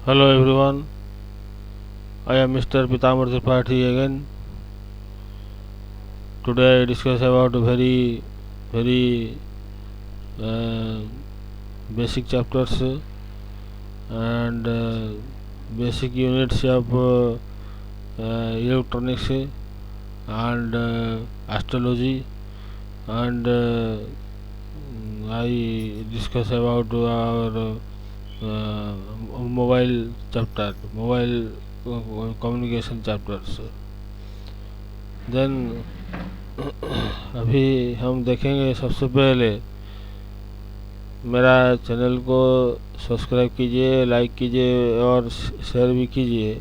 Hello everyone, I am Mr. Pitamar Tripathi again. Today I discuss about very uh, basic chapters and basic units of electronics and astrology, and I discuss about our mobile chapter, mobile communication chapters. Then अभी हम देखेंगे सबसे पहले मेरा channel को subscribe कीजिए, like कीजिए और शेयर भी कीजिए।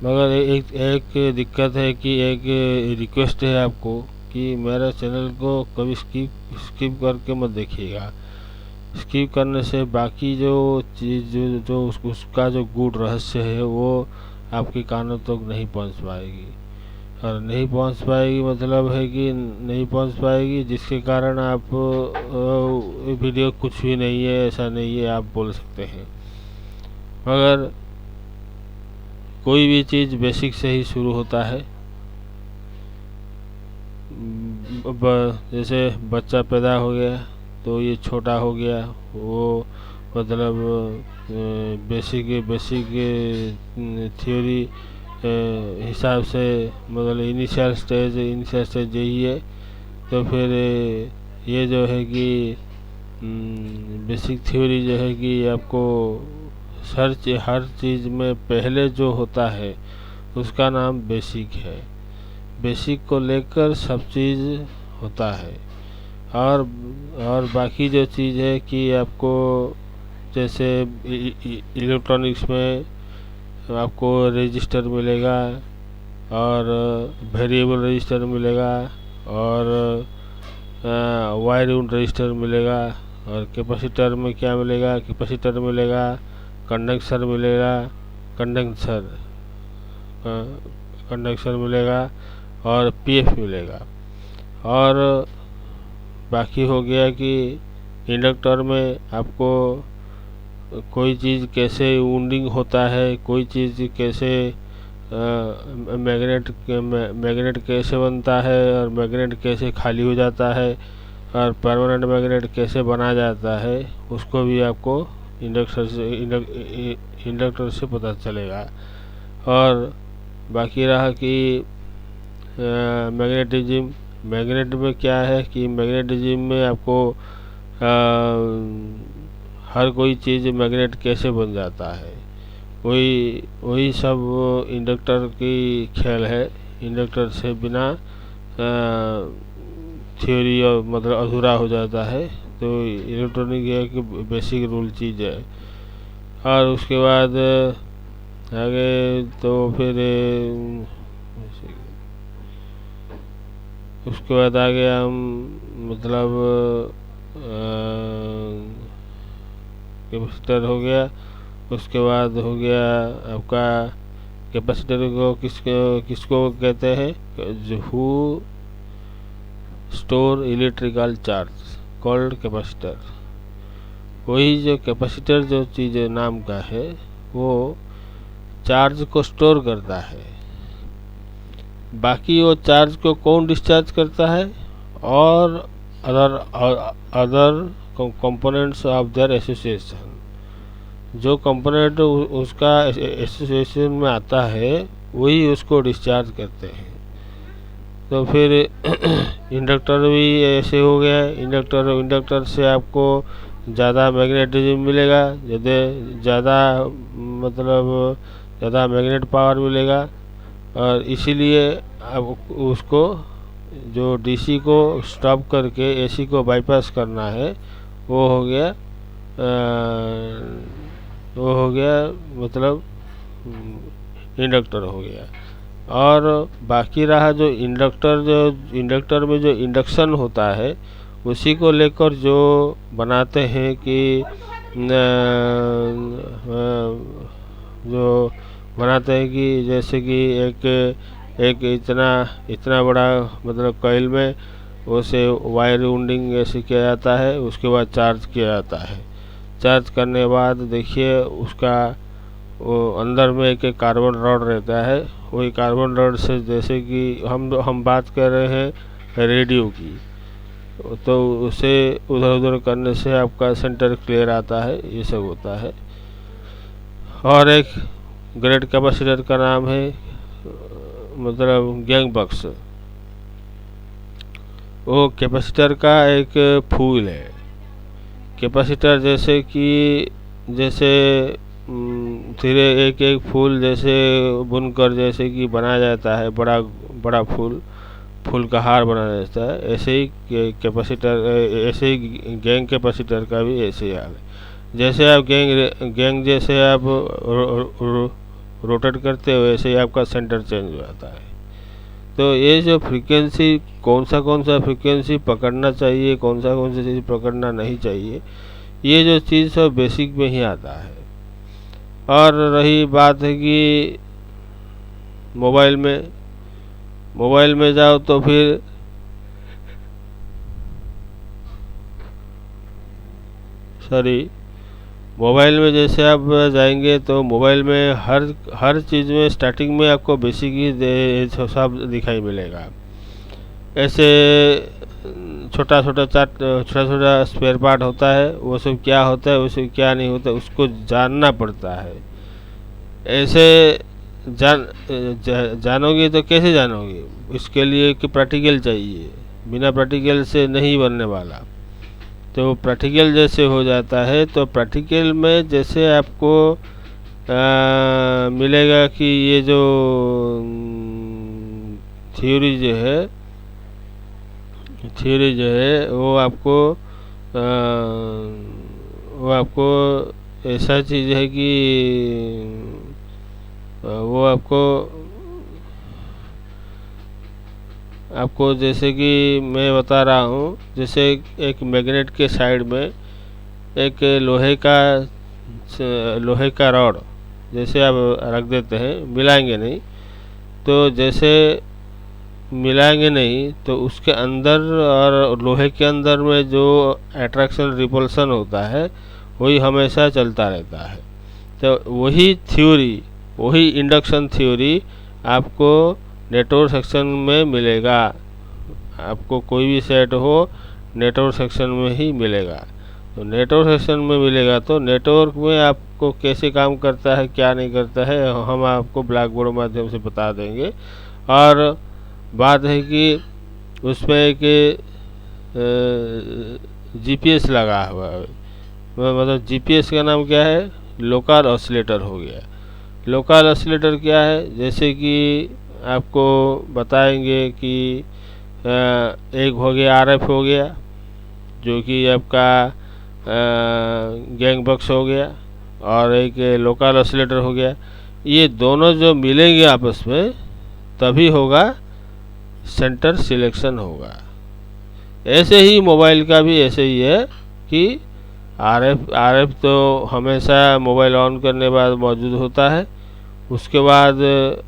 मगर एक दिक्कत है कि एक रिक्वेस्ट है आपको कि मेरे चैनल को कभी स्किप करके मत देखिएगा। स्किप करने से बाकी जो चीज़ जो उसका जो गूढ़ रहस्य है वो आपके कानों तक नहीं पहुंच पाएगी, और नहीं पहुंच पाएगी मतलब है कि नहीं पहुंच पाएगी, जिसके कारण आप वीडियो कुछ भी नहीं है, ऐसा नहीं है आप बोल सकते हैं। मगर कोई भी चीज़ बेसिक से ही शुरू होता है। जैसे बच्चा पैदा हो गया तो ये छोटा हो गया, वो मतलब बेसिक थ्योरी हिसाब से मतलब इनिशियल स्टेज यही है। तो फिर ये जो है कि बेसिक थ्योरी जो है कि आपको हर चीज़ में पहले जो होता है उसका नाम बेसिक है। बेसिक को लेकर सब चीज़ होता है। और बाकी जो चीज़ है कि आपको जैसे इलेक्ट्रॉनिक्स में आपको रजिस्टर मिलेगा और वेरिएबल रजिस्टर मिलेगा और वायर यूनिट रजिस्टर मिलेगा, और कैपेसिटर में क्या मिलेगा, कैपेसिटर मिलेगा, कंडक्टर मिलेगा, कंडक्टर मिलेगा और पीएफ मिलेगा। और बाकी हो गया कि इंडक्टर में आपको कोई चीज़ कैसे वाउंडिंग होता है, कोई चीज़ कैसे मैग्नेट कैसे बनता है, और मैग्नेट कैसे खाली हो जाता है, और परमानेंट मैग्नेट कैसे बना जाता है, उसको भी आपको इंडक्टर से पता चलेगा। और बाकी रहा कि मैग्नेट में क्या है कि मैग्नेटिज्म में आपको हर कोई चीज़ मैग्नेट कैसे बन जाता है, वही सब इंडक्टर की खेल है। इंडक्टर से बिना थ्योरी और मतलब अधूरा हो जाता है। तो इलेक्ट्रॉनिक एक बेसिक रूल चीज़ है। और उसके बाद आगे तो फिर उसके बाद आगे हम मतलब कैपेसिटर हो गया। उसके बाद हो गया आपका कैपेसिटर को किसको कहते हैं, जो who store electrical charge called capacitor. वही जो कैपेसिटर जो चीज़ नाम का है वो चार्ज को स्टोर करता है। बाकी वो चार्ज को कौन डिस्चार्ज करता है, और other components of their association. जो कंपोनेंट उसका एसोसिएशन में आता है वही उसको डिस्चार्ज करते हैं। तो फिर इंडक्टर भी ऐसे हो गया। इंडक्टर से आपको ज़्यादा मैग्नेटिज्म मिलेगा, ज़्यादा मतलब ज़्यादा मैग्नेट पावर मिलेगा, और इसीलिए अब उसको जो डीसी को स्टॉप करके एसी को बाईपास करना है वो हो गया मतलब इंडक्टर हो गया। और बाकी रहा जो इंडक्टर में जो इंडक्शन होता है उसी को लेकर जो बनाते हैं कि जो बनाते हैं कि जैसे कि एक इतना बड़ा मतलब कॉइल में उसे वायर वाउंडिंग ऐसे किया जाता है। उसके बाद चार्ज किया जाता है। चार्ज करने के बाद देखिए उसका वो अंदर में एक कार्बन रॉड रहता है। वही कार्बन रॉड से, जैसे कि हम बात कर रहे हैं रेडियो की, तो उसे उधर उधर करने से आपका सेंटर क्लियर आता है, ये सब होता है। और एक ग्रेट कैपेसिटर का नाम है मतलब गैंग बक्स। वो कैपेसिटर का एक फूल है। कैपेसिटर जैसे कि जैसे धीरे एक एक फूल जैसे बुनकर जैसे कि बनाया जाता है, बड़ा बड़ा फूल का हार बनाया जाता है, ऐसे ही कैपेसिटर, ऐसे ही गैंग कैपेसिटर का भी ऐसे ही हाल है। जैसे आप गैंग जैसे आप रोटेट करते हो, वैसे ही आपका सेंटर चेंज हो जाता है। तो ये जो फ्रीक्वेंसी, कौन सा फ्रीक्वेंसी पकड़ना चाहिए, कौन सा चीज़ पकड़ना नहीं चाहिए, ये जो चीज़ सब बेसिक में ही आता है। और रही बात है कि मोबाइल में जाओ तो फिर मोबाइल में जैसे आप जाएंगे तो मोबाइल में हर चीज़ में स्टार्टिंग में आपको बेसिक ही सब दिखाई मिलेगा। ऐसे छोटा छोटा स्पेयर पार्ट होता है, वो सब क्या होता है, वो सब क्या नहीं होता, उसको जानना पड़ता है। ऐसे जानोगे तो कैसे जानोगे? इसके लिए कि प्रैक्टिकल चाहिए, बिना प्रैक्टिकल से नहीं बनने वाला। तो प्रैक्टिकल जैसे हो जाता है, तो प्रैक्टिकल में जैसे आपको मिलेगा कि ये जो थ्योरी जो है वो आपको ऐसा चीज़ है कि वो आपको जैसे कि मैं बता रहा हूँ, जैसे एक मैग्नेट के साइड में एक लोहे का रॉड जैसे आप रख देते हैं, मिलाएंगे नहीं, तो जैसे मिलाएंगे नहीं तो उसके अंदर और लोहे के अंदर में जो अट्रैक्शन रिपल्सन होता है वही हमेशा चलता रहता है। तो वही इंडक्शन थ्योरी आपको नेटवर्क सेक्शन में मिलेगा। आपको कोई भी सेट हो, नेटवर्क सेक्शन में ही मिलेगा। तो नेटवर्क सेक्शन में मिलेगा तो नेटवर्क में आपको कैसे काम करता है, क्या नहीं करता है, हम आपको ब्लैक बोर्ड माध्यम से बता देंगे। और बात है कि उसमें एक जीपीएस लगा हुआ है, मतलब जीपीएस का नाम क्या है? लोकल ऑसिलेटर हो गया। लोकल ऑसिलेटर क्या है? जैसे कि आपको बताएंगे कि एक हो गया आरएफ हो गया, जो कि आपका गैंग बक्स हो गया, और एक लोकल ऑसिलेटर हो गया। ये दोनों जो मिलेंगे आपस में तभी होगा सेंटर सिलेक्शन होगा। ऐसे ही मोबाइल का भी ऐसे ही है कि आरएफ तो हमेशा मोबाइल ऑन करने के बाद मौजूद होता है। उसके बाद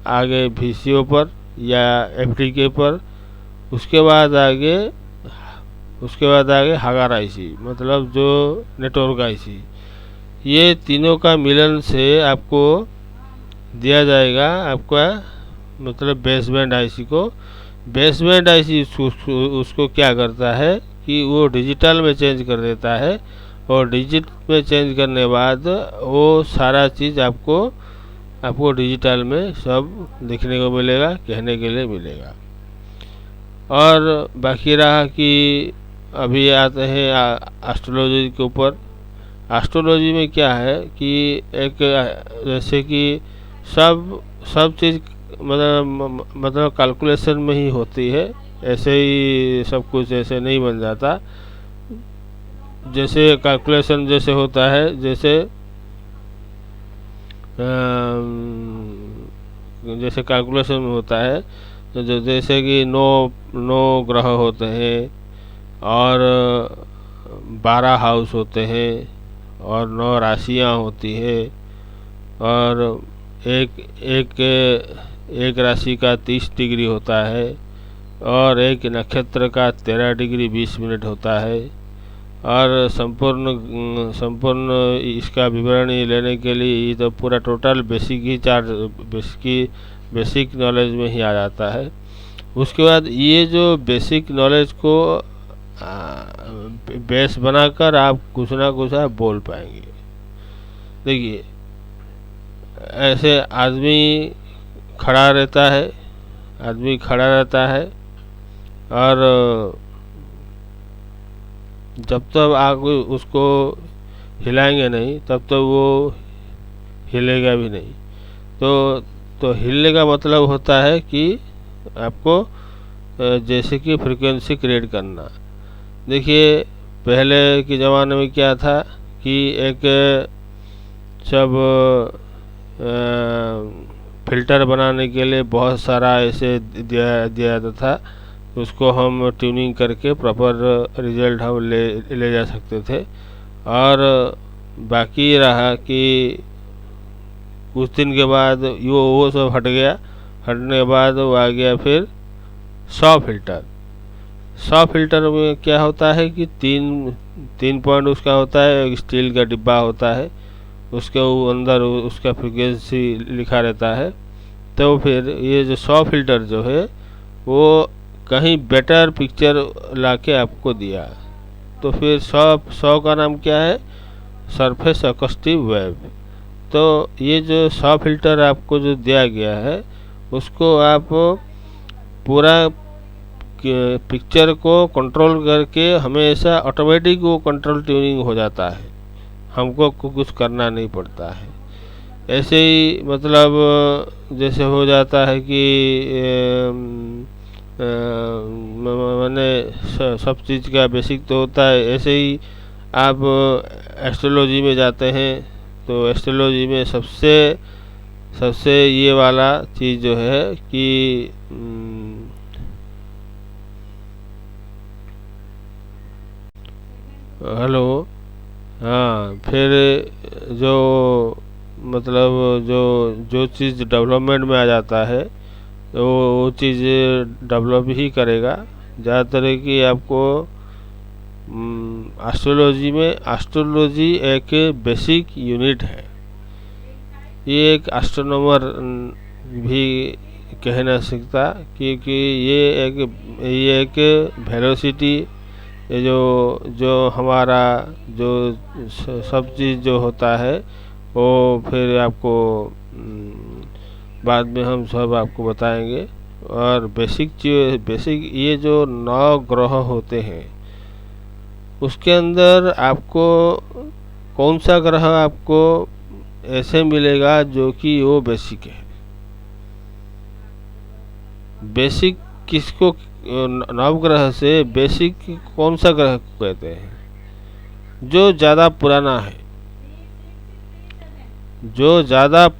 आगे VCO पर या FDK पर, उसके बाद आगे हगार आईसी, मतलब जो नेटवर्क आईसी। ये तीनों का मिलन से आपको दिया जाएगा आपका मतलब बेसबैंड आईसी को। बेसबैंड आईसी उसको क्या करता है कि वो डिजिटल में चेंज कर देता है, और डिजिटल में चेंज करने के बाद वो सारा चीज़ आपको डिजिटल में सब देखने को मिलेगा, कहने के लिए मिलेगा। और बाकी रहा कि अभी आते हैं एस्ट्रोलॉजी के ऊपर। एस्ट्रोलॉजी में क्या है कि एक जैसे कि सब चीज़ मतलब कैलकुलेशन में ही होती है, ऐसे ही सब कुछ ऐसे नहीं बन जाता। जैसे कैलकुलेशन जैसे होता है, जैसे कैलकुलेशन में होता है, तो जैसे कि 9 ग्रह होते हैं, और 12 हाउस होते हैं, और 9 राशियाँ होती है, और एक राशि का 30 डिग्री होता है, और एक नक्षत्र का 13 डिग्री 20 मिनट होता है, और संपूर्ण इसका विवरण लेने के लिए ये तो पूरा टोटल बेसिक नॉलेज में ही आ जाता है। उसके बाद ये जो बेसिक नॉलेज को बेस बनाकर आप कुछ ना कुछ आप बोल पाएंगे। देखिए, ऐसे आदमी खड़ा रहता है और जब तक आप उसको हिलाएंगे नहीं तब तक वो हिलेगा भी नहीं। तो हिलने का मतलब होता है कि आपको जैसे कि फ्रीक्वेंसी क्रिएट करना। देखिए, पहले के ज़माने में क्या था कि एक सब फिल्टर बनाने के लिए बहुत सारा ऐसे दिया जाता था, उसको हम ट्यूनिंग करके प्रॉपर रिजल्ट हम ले जा सकते थे। और बाकी रहा कि कुछ दिन के बाद वो सब हटने के बाद वो आ गया फिर सॉ फिल्टर में क्या होता है कि तीन पॉइंट उसका होता है, एक स्टील का डिब्बा होता है, उसके अंदर उसका फ्रीक्वेंसी लिखा रहता है। तो फिर ये जो सॉ फिल्टर जो है वो कहीं बेटर पिक्चर लाके आपको दिया। तो फिर सॉ का नाम क्या है? Surface acoustic wave. तो ये जो सॉ फिल्टर आपको जो दिया गया है उसको आप पूरा पिक्चर को कंट्रोल करके हमेशा ऑटोमेटिक वो कंट्रोल ट्यूनिंग हो जाता है, हमको कुछ करना नहीं पड़ता है। ऐसे ही मतलब जैसे हो जाता है कि मैंने सब चीज़ का बेसिक तो होता है। ऐसे ही आप एस्ट्रोलॉजी में जाते हैं तो एस्ट्रोलॉजी में सबसे ये वाला चीज़ जो है कि हेलो, हाँ, फिर जो मतलब जो चीज़ डेवलपमेंट में आ जाता है तो वो चीज़ डेवलप ही करेगा। ज़्यादातर है कि आपको एस्ट्रोलॉजी एक बेसिक यूनिट है। ये एक एस्ट्रोनॉमर भी कह नहीं सकता, क्योंकि ये एक वेलोसिटी, ये जो हमारा जो सब चीज़ जो होता है वो फिर आपको बाद में हम सब आपको बताएंगे। और बेसिक ये जो 9 ग्रह होते हैं उसके अंदर आपको कौन सा ग्रह आपको ऐसे मिलेगा जो कि वो बेसिक है। बेसिक किसको, नवग्रह से बेसिक कौन सा ग्रह को कहते हैं? जो ज़्यादा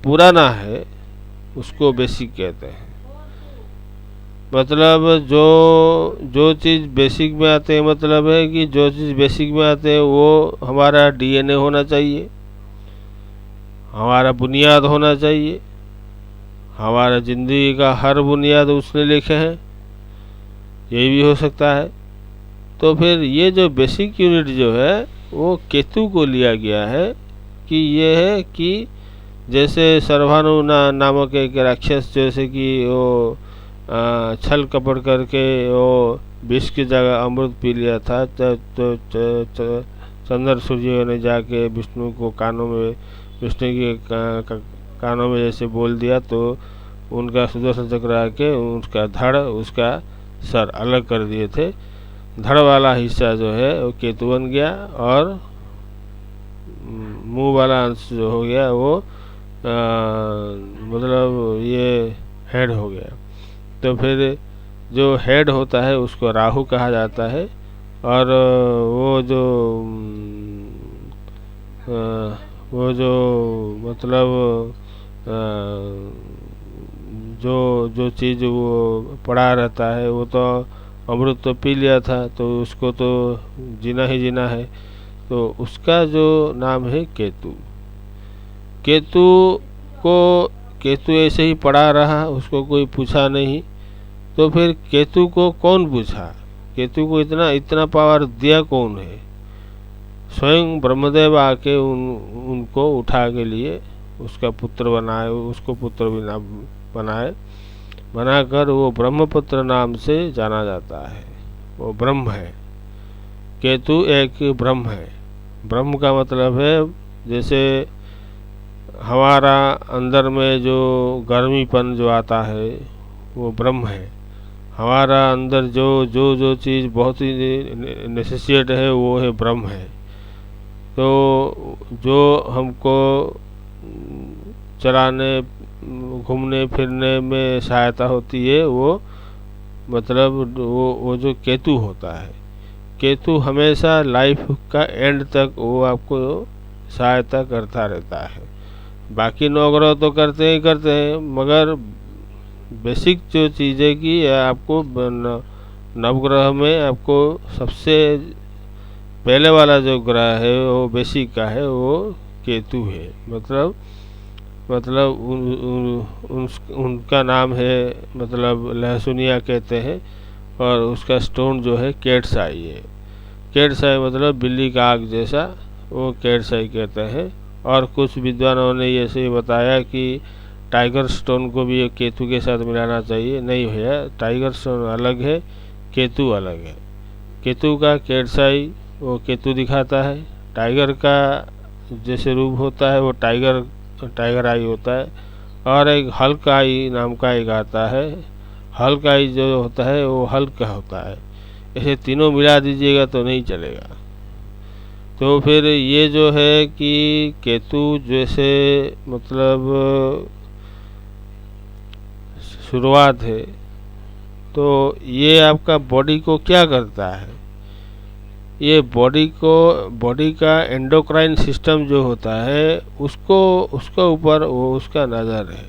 पुराना है उसको बेसिक कहते हैं। मतलब जो चीज़ बेसिक में आते हैं, मतलब है कि जो चीज़ बेसिक में आते हैं वो हमारा डीएनए होना चाहिए, हमारा बुनियाद होना चाहिए, हमारा ज़िंदगी का हर बुनियाद उसने लिखे हैं, ये भी हो सकता है। तो फिर ये जो बेसिक यूनिट जो है वो केतु को लिया गया है कि ये है कि जैसे सर्वानु नामक एक राक्षस, जैसे कि वो छल कपट करके वो विष की जगह अमृत पी लिया था। तो चंद्र सूर्य ने जाके विष्णु के कानों में जैसे बोल दिया तो उनका सुदर्शन चक्र आके उसका धड़ उसका सर अलग कर दिए थे। धड़ वाला हिस्सा जो है वो केतु बन गया और मुंह वाला अंश जो हो गया वो मतलब ये हेड हो गया। तो फिर जो हेड होता है उसको राहु कहा जाता है। और वो जो मतलब जो चीज़ वो पड़ा रहता है वो तो अमृत तो पी लिया था, तो उसको तो जीना ही जीना है। तो उसका जो नाम है केतु। केतु ऐसे ही पड़ा रहा, उसको कोई पूछा नहीं। तो फिर केतु को कौन पूछा? केतु को इतना पावर दिया कौन है? स्वयं ब्रह्मदेव आके उनको उठा के लिए उसका पुत्र बनाए, उसको पुत्र भी ना बनाए, बनाकर वो ब्रह्मपुत्र नाम से जाना जाता है। वो ब्रह्म है, केतु एक ब्रह्म है। ब्रह्म का मतलब है जैसे हमारा अंदर में जो गर्मीपन जो आता है वो ब्रह्म है। हमारा अंदर जो जो जो चीज़ बहुत ही नेसेसिएट है वो है ब्रह्म है। तो जो हमको चलाने घूमने फिरने में सहायता होती है वो मतलब वो जो केतु होता है, केतु हमेशा लाइफ का एंड तक वो आपको सहायता करता रहता है। बाकी 9 ग्रह तो करते ही करते हैं, मगर बेसिक जो चीज़ें की आपको नवग्रह में आपको सबसे पहले वाला जो ग्रह है वो बेसिक का है वो केतु है। मतलब उनका नाम है मतलब लहसुनिया कहते हैं, और उसका स्टोन जो है कैट्स-आई है। कैट्स-आई मतलब बिल्ली का आग जैसा, वो कैट्स-आई कहते हैं। और कुछ विद्वानों ने ऐसे बताया कि टाइगर स्टोन को भी केतु के साथ मिलाना चाहिए। नहीं भैया, टाइगर स्टोन अलग है, केतु अलग है। केतु का कैट्स-आई वो केतु दिखाता है, टाइगर का जैसे रूप होता है वो टाइगर आई होता है। और एक हल्क आई नाम का एक आता है, हल्क आई जो होता है वो हल्क का होता है। ऐसे तीनों मिला दीजिएगा तो नहीं चलेगा। तो फिर ये जो है कि केतु जैसे मतलब शुरुआत है, तो ये आपका बॉडी को क्या करता है, ये बॉडी का एंडोक्राइन सिस्टम जो होता है उसको ऊपर वो उसका नज़र है।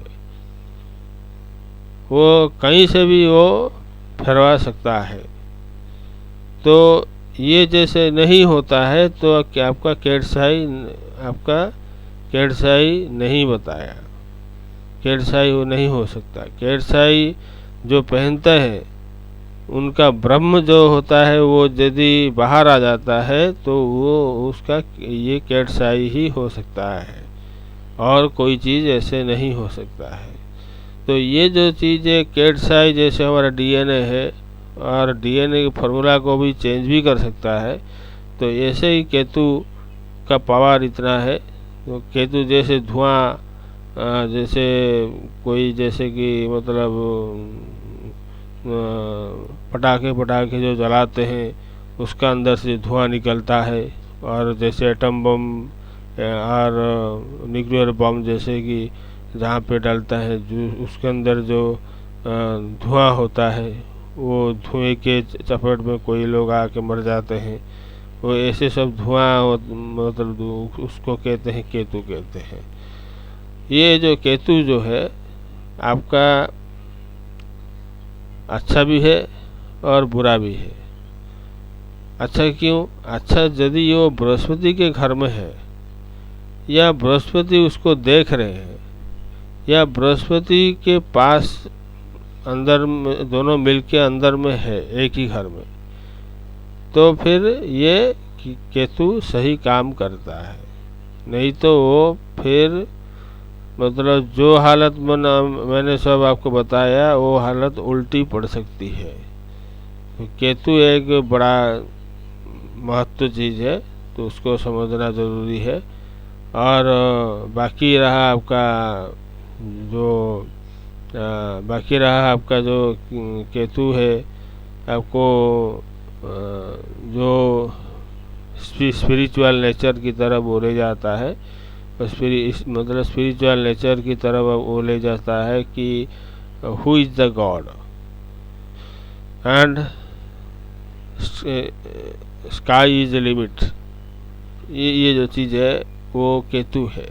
वो कहीं से भी वो फैलवा सकता है। तो ये जैसे नहीं होता है तो क्या आपका कैट्स-आई नहीं बताया, कैट्स-आई वो नहीं हो सकता। कैट्स-आई जो पहनता है उनका ब्रह्म जो होता है वो यदि बाहर आ जाता है तो वो उसका ये कैट्स-आई ही हो सकता है, और कोई चीज़ ऐसे नहीं हो सकता है। तो ये जो चीज़ें कैट्स-आई जैसे हमारा डीएनए है, और डीएनए के फार्मूला को भी चेंज भी कर सकता है, तो ऐसे ही केतु का पावर इतना है। तो केतु जैसे धुआं जैसे कोई जैसे कि मतलब पटाखे जो जलाते हैं उसका अंदर से धुआं निकलता है, और जैसे एटम बम और न्यूक्लियर बम जैसे कि जहाँ पे डलता है जो उसके अंदर जो धुआं होता है, वो धुएं के चपेट में कोई लोग आके मर जाते हैं। वो ऐसे सब धुआं मतलब उसको कहते हैं केतु कहते हैं। ये जो केतु जो है आपका अच्छा भी है और बुरा भी है। अच्छा क्यों? अच्छा, यदि वो बृहस्पति के घर में है, या बृहस्पति उसको देख रहे हैं, या बृहस्पति के पास अंदर में दोनों मिलके अंदर में है एक ही घर में, तो फिर ये केतु सही काम करता है। नहीं तो वो फिर मतलब जो हालत मैंने सब आपको बताया वो हालत उल्टी पड़ सकती है। केतु एक बड़ा महत्व चीज़ है, तो उसको समझना ज़रूरी है। और बाकी रहा आपका जो केतु है, आपको जो स्पिरिचुअल नेचर की तरफ वो ले जाता है, मतलब स्पिरिचुअल नेचर की तरफ वो ले जाता है कि who is the God, and sky is the limit. ये जो चीज़ है वो केतु है।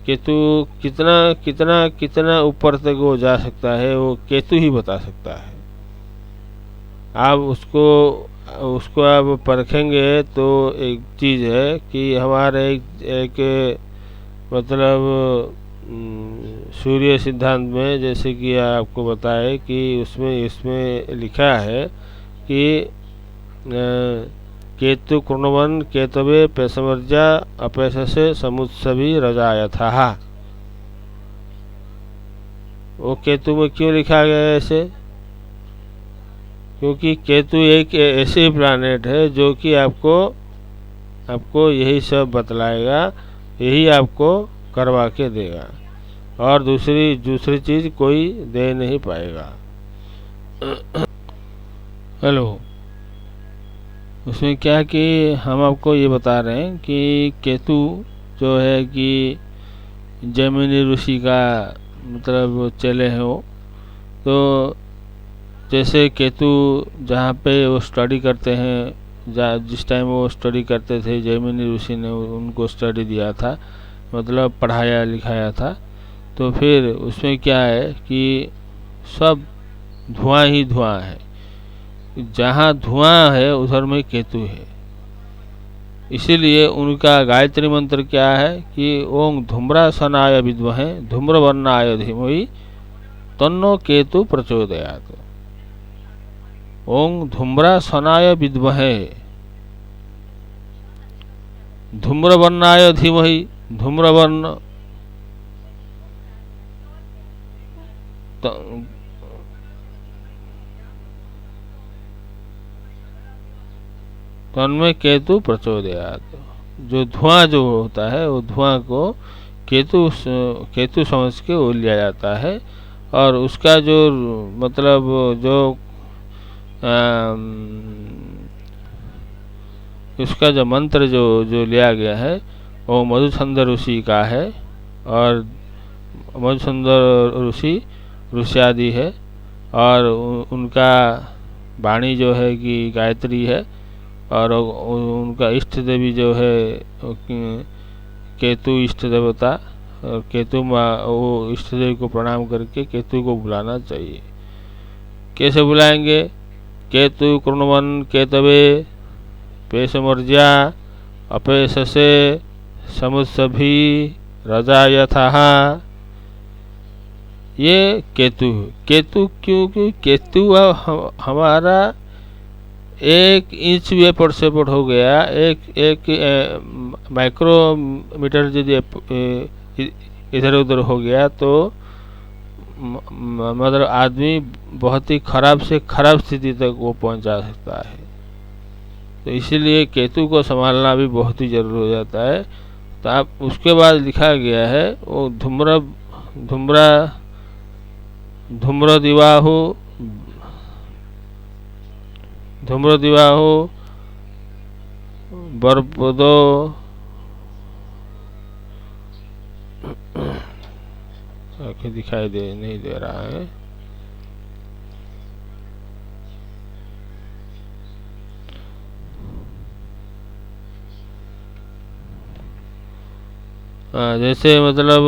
केतु कितना ऊपर तक वो जा सकता है वो केतु ही बता सकता है। आप उसको आप परखेंगे तो एक चीज़ है कि हमारे एक मतलब सूर्य सिद्धांत में जैसे कि आपको बताए कि इसमें लिखा है कि केतु कृण्वन केतवे पेशमर्जा अपेशसे समुत्सवी रजायथा। वो केतु में क्यों लिखा गया है ऐसे? क्योंकि केतु एक ऐसे प्लैनेट है जो कि आपको यही सब बतलाएगा, यही आपको करवा के देगा, और दूसरी चीज़ कोई दे नहीं पाएगा। हेलो, उसमें क्या कि हम आपको ये बता रहे हैं कि केतु जो है कि जैमिनी ऋषि का मतलब चले हैं वो, तो जैसे केतु जहाँ पे वो स्टडी करते हैं, जिस टाइम वो स्टडी करते थे जैमिनी ऋषि ने उनको स्टडी दिया था, मतलब पढ़ाया लिखाया था, तो फिर उसमें क्या है कि सब धुआं ही धुआं है, जहाँ धुआं है उधर में केतु है। इसीलिए उनका गायत्री मंत्र क्या है कि ओम धूम्रासनाय विद्महे धूम्रवर्णाय धीमहि तन्नो केतु प्रचोदयात्। ओम धूम्रासनाय विद्महे धूम्रवर्णाय धीमहि, धूम्रवर्ण तन्मे केतु प्रचोदयात्। जो धुआं जो होता है वो धुआं को केतु समझ के वो लिया जाता है, और उसका जो मतलब जो उसका जो मंत्र जो लिया गया है वो मधुसूदन ऋषि का है, और मधुसूदन ऋषि ऋष्यादि है, और उनका वाणी जो है कि गायत्री है, और उनका इष्ट देवी जो है केतु इष्ट देवता, और केतु वो इष्ट देवी को प्रणाम करके केतु को बुलाना चाहिए। कैसे बुलाएंगे? केतु कृण्वन केतवे पेशमर्जा अपेशसे समुत्सभी रजायथा। ये केतु क्योंकि केतु हमारा 1 इंच भी एपट सेपट हो गया, एक माइक्रोमीटर यदि इधर उधर हो गया तो मतलब आदमी बहुत ही खराब से खराब स्थिति तक वो पहुंचा सकता है। तो इसीलिए केतु को संभालना भी बहुत ही जरूरी हो जाता है। तो आप उसके बाद लिखा गया है वो धूम्र दिवाहु बरपदो आंखें दिखाई नहीं दे रहा है। जैसे मतलब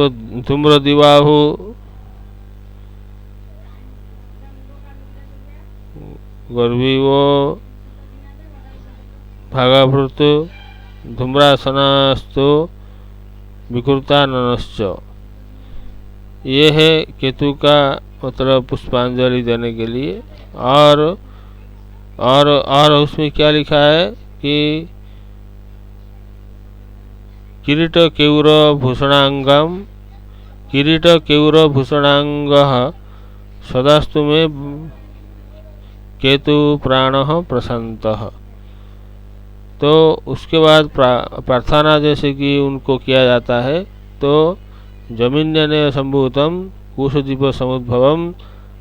धूम्र दिवाहु गर्भिवो भागाभृत धूम्रासनस्तु विकृताननश्च। ये है केतु का मतलब पुष्पांजलि देने के लिए। और उसमें क्या लिखा है कि किरीट केयूर भूषणांगम किरीट केयूर भूषणांग सदास्तु में केतु प्राण प्रशांतः। तो उसके बाद प्रार्थना जैसे कि उनको किया जाता है, तो जमीन्यने संभूतम कुशदीप समुद्भवम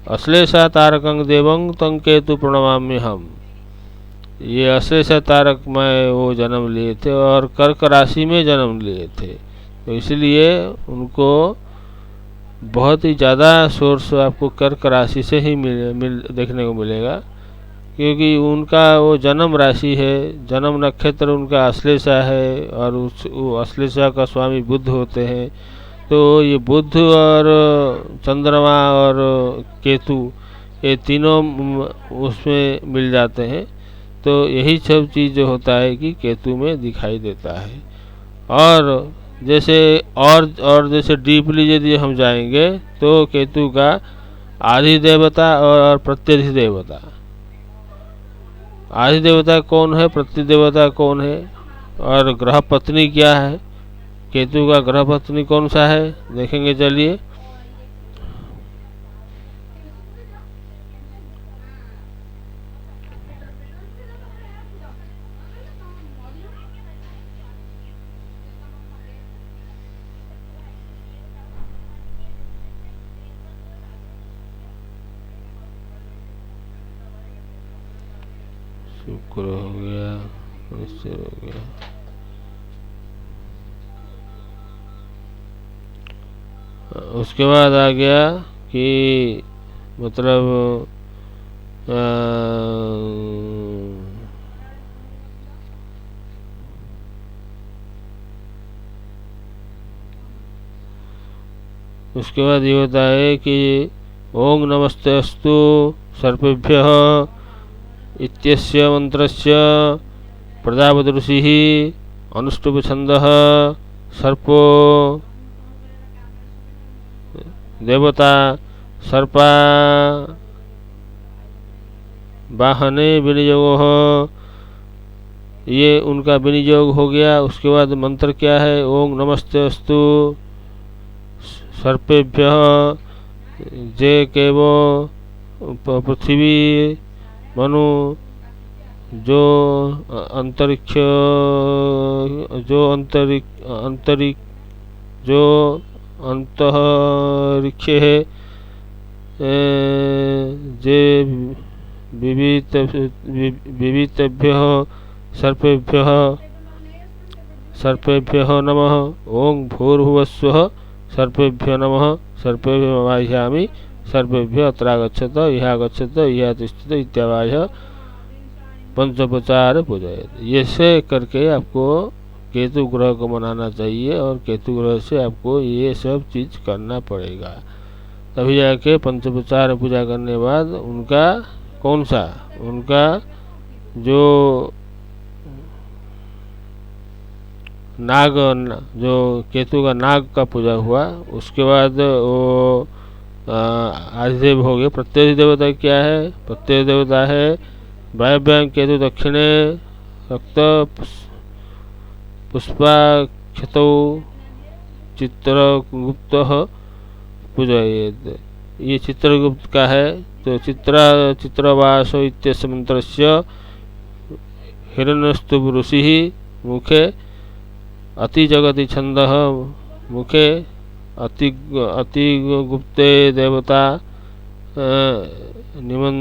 अश्लेषा तारकं देवं तं केतु प्रणमाम्य हम। ये अश्लेषा तारक में वो जन्म लिए थे और कर्क राशि में जन्म लिए थे, तो इसलिए उनको बहुत ही ज़्यादा सोर्स आपको कर्क राशि से ही देखने को मिलेगा, क्योंकि उनका वो जन्म राशि है, जन्म नक्षत्र उनका अश्लेषा है, और उस अश्लेषा का स्वामी बुध होते हैं। तो ये बुध और चंद्रमा और केतु ये तीनों उसमें मिल जाते हैं। तो यही सब चीज़ जो होता है कि केतु में दिखाई देता है। और जैसे डीपली यदि हम जाएंगे तो केतु का आदि देवता और प्रत्यधि देवता, आदि देवता कौन है, प्रति देवता कौन है, और ग्रह पत्नी क्या है, केतु का ग्रह पत्नी कौन सा है, देखेंगे। चलिए, शुक्र हो गया, निश्चय हो गया। उसके बाद आ गया कि मतलब उसके बाद ये होता है कि ओम नमस्ते अस्तु सर्पेभ्यः इत्यस्य मंत्रस्य प्रजापति ऋषिः अनुष्टुप छंदः सर्पो देवता सर्पा वाहने विनियोग, ये उनका विनियोग हो गया। उसके बाद मंत्र क्या है, ओम नमस्ते अस्तु सर्पेभ्यः जे केवो पृथ्वी मनु जो अंतरिक्ष जो अंतरिक्ष है, जे विवितेभ्यः सर्पेभ्यः नमः। ओं भूर्भुवस्सुः सर्पेभ्यो नमः। सर्पेभ्यो वाह्यामि सर्पेभ्यो अत्रागच्छत यह गच्छत यह तिष्ठत इत्यावाह्य पंचोपचार पूजयेत्। ये से करके आपको केतु ग्रह को मनाना चाहिए और केतु ग्रह से आपको ये सब चीज करना पड़ेगा, तभी जाके पंचोपचार पूजा करने बाद उनका कौन सा, उनका जो नाग, जो केतु का नाग का पूजा हुआ, उसके बाद वो आदिदेव हो गए। प्रत्यय देवता क्या है, प्रत्यय देवता है वायव्यां केतु दक्षिणे रक्त पुष्पाक्षतौ चित्रगुप्त पूजयेत्। ये चित्रगुप्त का है, तो चित्रवास इत्यस्य मंत्रस्य हिरण्यस्तुभ ऋषिः मुखे अति जगति छंदः मुखे अति गुप्ते देवता निमन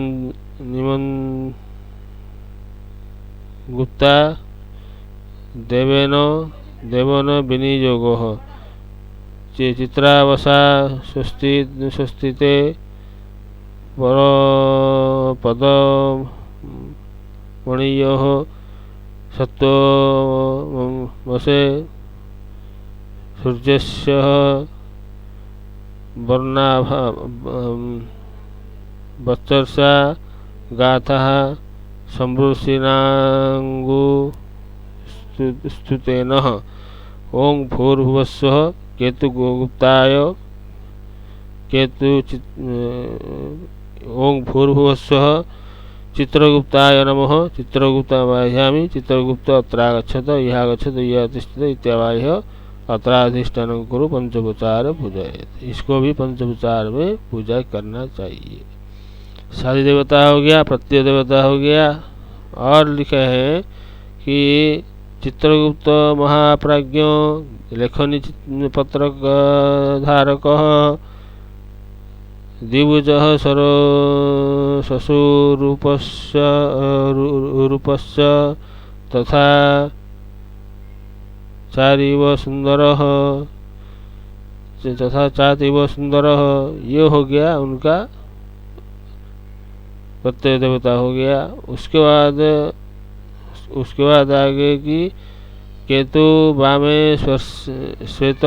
गुप्ता देवेन विनियोगः चित्रावसा स्वस्तिते पदमणियोः सत्त्वमसे सूर्यस्य वर्णाभा वत्सर्षा गाथः संवृषिणांगु स्तुतेन। ओं भूर्भुवस्सुः केतुगुप्ताय ओं भूर्भुवस्सुः चित्रगुप्ताय नमः। चित्रगुप्ता वाह्यामि चित्रगुप्त अत्रागच्छत यह गच्छत यह तिष्ठत इत्यावाह्य अत्राधिष्ठान कुरु पंचोपचार पूजयेत्। इसको भी पंचोपचार में पूजा करना चाहिए। सारी देवता हो गया, प्रत्यय देवता हो गया, और लिखे हैं कि चित्रगुप्त महाप्राज्ञो लेखनी पत्र धारक द्विभुजः शशुरूपस्य तथा चारिव सुंदरः ये हो गया उनका प्रत्यय देवता हो गया। उसके बाद आगे की केतु वामे श्वेत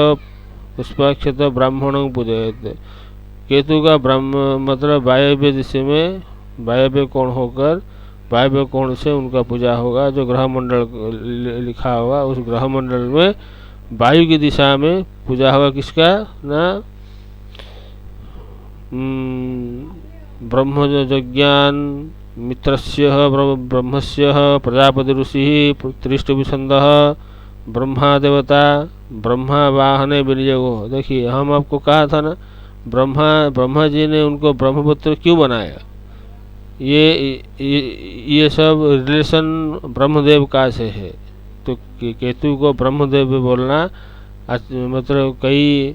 पुष्पाक्षत ब्राह्मणों पूजयेत्। केतु का ब्रह्म मतलब वायव्य दिशा में, वायव्य कोण होकर वायव्य कोण से उनका पूजा होगा। जो ग्रह मंडल लिखा होगा उस ग्रह मंडल में वायु की दिशा में पूजा होगा। किसका ना, ब्रह्मज्ञान मित्रस्य ब्रह्मस्य प्रजापति ऋषि त्रिष्टुभिछन्दः ब्रह्मा देवता ब्रह्मा वाहने विनियोगो। देखिए हम आपको कहा था ना, ब्रह्मा जी ने उनको ब्रह्मपुत्र क्यों बनाया। ये सब रिलेशन ब्रह्मदेव का से है। तो केतु को ब्रह्मदेव बोलना मतलब कई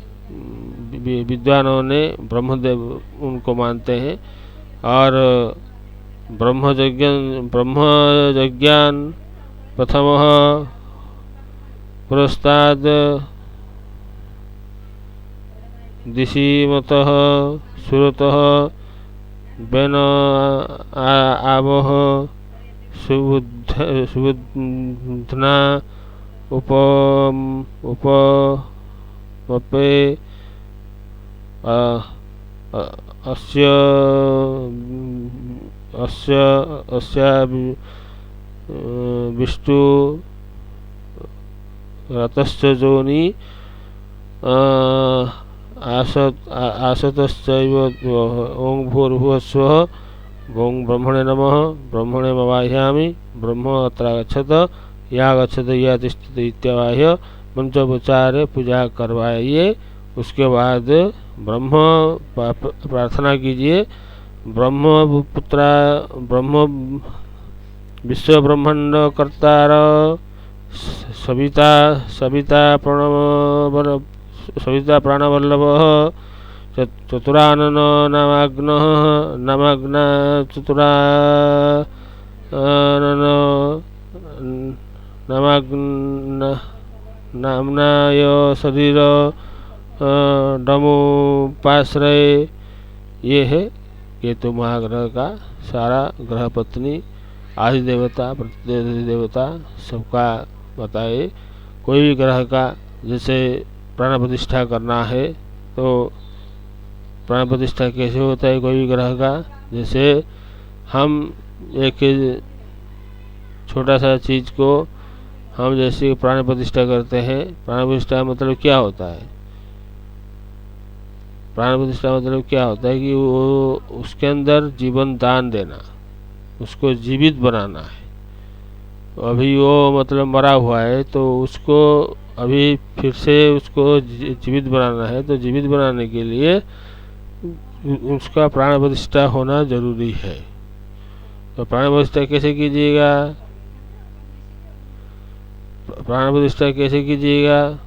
विद्वानों ने ब्रह्मदेव उनको मानते हैं। और ब्रह्मज्ञान प्रथमः पुरस्ताद दिशिमतः सुरतः बेन आवह सुबुद्धना उपमपे अस्या विष्णु रतश्च जोनि आसतश्चैव ओं भूर्भुवस्वः ओं ब्रह्मणे नमः ब्रह्मणे मवाह्यामि ब्रह्म अत्र गच्छत या गच्छत या तिष्ठति इत्यावाह्य मंत्रोपचारे पूजा करवाइए। उसके बाद ब्रह्म प्रार्थना कीजिए। ब्रह्मपुत्रा ब्रह्म विश्व ब्रह्मांड कर्तार सविता प्राणवल्लभः चतुरानन नामाग्न चतुरानन नाम्नाय शरीर डमुपाश्रय। ये है केतु महाग्रह का सारा ग्रह पत्नी आदि देवता प्रति देवता सबका बताए। कोई भी ग्रह का जैसे प्राण प्रतिष्ठा करना है तो प्राण प्रतिष्ठा कैसे होता है कोई भी ग्रह का। जैसे हम एक छोटा सा चीज को हम जैसे प्राण प्रतिष्ठा करते हैं। प्राण प्रतिष्ठा मतलब क्या होता है। प्राण प्रतिष्ठा मतलब क्या होता है कि वो उसके अंदर जीवन दान देना, उसको जीवित बनाना है। अभी वो मतलब मरा हुआ है तो उसको अभी फिर से उसको जीवित बनाना है। तो जीवित बनाने के लिए उसका प्राण प्रतिष्ठा होना जरूरी है। तो प्राण प्रतिष्ठा कैसे कीजिएगा। प्राण प्रतिष्ठा कैसे कीजिएगा।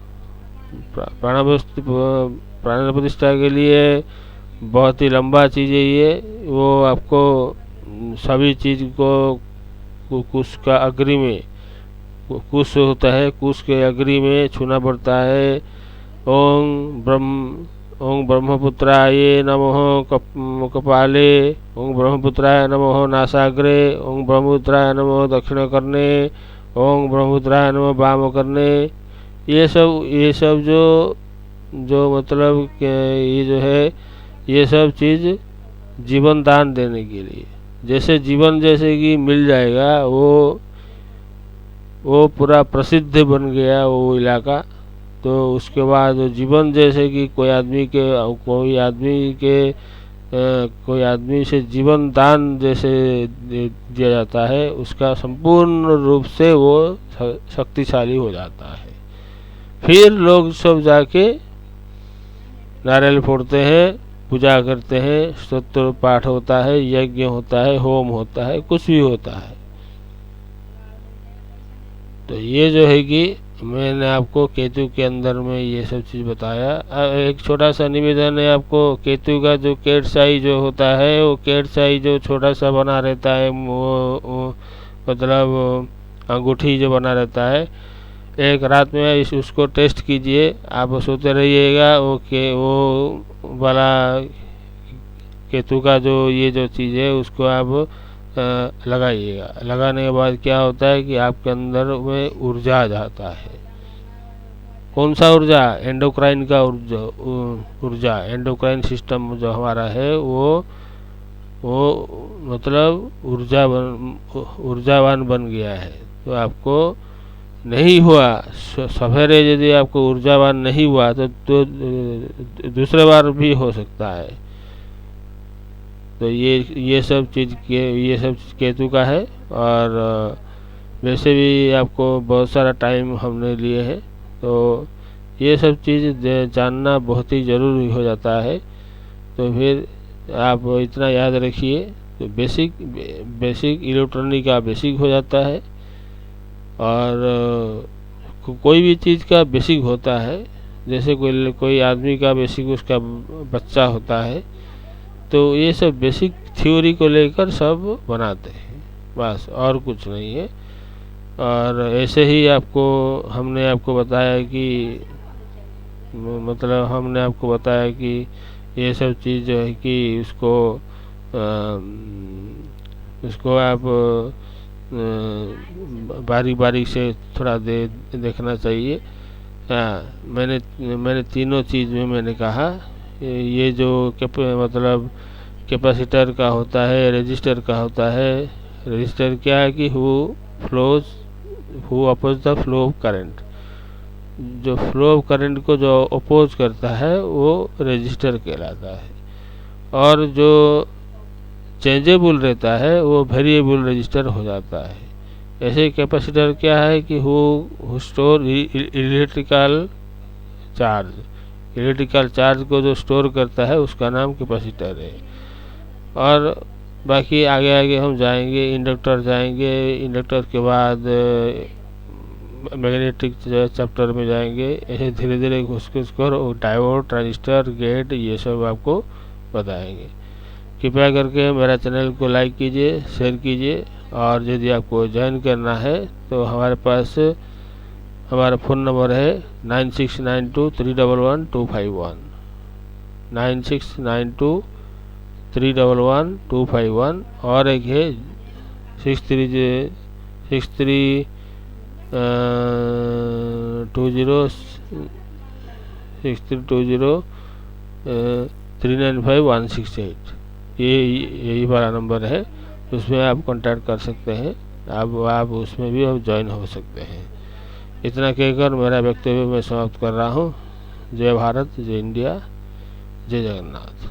प्राण प्रतिष्ठा के लिए बहुत ही लंबा चीज़ है ये। वो आपको सभी चीज़ को कुश का अग्रि में, कुश होता है, कुश के अग्रि में छूना पड़ता है। ओं ब्रह्मपुत्राय नमः कपाले, ओं ब्रह्मपुत्राय नमः नासाग्रे, ओं ब्रह्मपुत्राय नमः दक्षिण करने, ओं ब्रह्मपुत्राय नमः वाम करने। ये सब जो मतलब ये जो है ये सब चीज़ जीवन दान देने के लिए। जैसे जीवन जैसे कि मिल जाएगा वो पूरा प्रसिद्ध बन गया वो इलाका। तो उसके बाद जीवन जैसे कि कोई आदमी से जीवन दान जैसे दिया जाता है, उसका संपूर्ण रूप से वो शक्तिशाली हो जाता है। फिर लोग सब जाके नारियल फोड़ते हैं, पूजा करते हैं, स्तोत्र पाठ होता है, यज्ञ होता है, होम होता है, कुछ भी होता है। तो ये जो है कि मैंने आपको केतु के अंदर में ये सब चीज़ बताया। एक छोटा सा निवेदन है आपको। केतु का जो कैट्स आई जो होता है, वो कैट्स आई जो छोटा सा बना रहता है, वो मतलब अंगूठी जो बना रहता है, एक रात में उसको टेस्ट कीजिए। आप सोते रहिएगा वो वाला केतु का जो ये जो चीज़ है उसको आप लगाइएगा। लगाने के बाद क्या होता है कि आपके अंदर में ऊर्जा आ जाता है। कौन सा ऊर्जा। एंडोक्राइन का ऊर्जा। एंडोक्राइन सिस्टम जो हमारा है वो मतलब ऊर्जावान बन गया है। तो आपको नहीं हुआ सवेरे यदि आपको ऊर्जावान नहीं हुआ तो दूसरे बार भी हो सकता है। तो ये सब चीज़ केतु का है। और वैसे भी आपको बहुत सारा टाइम हमने लिए है, तो ये सब चीज़ जानना बहुत ही ज़रूरी हो जाता है। तो फिर आप इतना याद रखिए, तो बेसिक इलेक्ट्रॉनिक का बेसिक हो जाता है। और कोई भी चीज़ का बेसिक होता है, जैसे कोई आदमी का बेसिक उसका बच्चा होता है, तो ये सब बेसिक थ्योरी को लेकर सब बनाते हैं, बस और कुछ नहीं है। और ऐसे ही हमने आपको बताया कि मतलब हमने आपको बताया कि ये सब चीज़ जो है कि उसको आप बारी बारी से थोड़ा देखना चाहिए। मैंने तीनों चीज़ में मैंने कहा, ये जो मतलब कैपेसिटर का होता है, रजिस्टर का होता है। रजिस्टर क्या है कि who oppose the flow of current, जो फ्लो ऑफ करंट को जो अपोज करता है वो रजिस्टर कहलाता है। और जो चेंजेबल रहता है वो वेरिएबल रजिस्टर हो जाता है। ऐसे कैपेसिटर क्या है कि हु स्टोर इलेक्ट्रिकल चार्ज को जो स्टोर करता है उसका नाम कैपेसिटर है। और बाकी आगे आगे हम जाएंगे, इंडक्टर जाएंगे, इंडक्टर के बाद मैग्नेटिक चैप्टर में जाएंगे। ऐसे धीरे धीरे घुस कर डायोड, ट्रांजिस्टर, गेट, ये सब आपको बताएंगे। कृपया करके मेरा चैनल को लाइक कीजिए, शेयर कीजिए। और यदि आपको ज्वाइन करना है तो हमारे पास हमारा फ़ोन नंबर है 9692311251, 9692311251। और एक है 6320 395 168। यही हमारा नंबर है, उसमें आप कांटेक्ट कर सकते हैं। आप उसमें भी आप ज्वाइन हो सकते हैं। इतना कहकर मेरा वक्तव्य मैं समाप्त कर रहा हूँ। जय भारत, जय इंडिया, जय जगन्नाथ।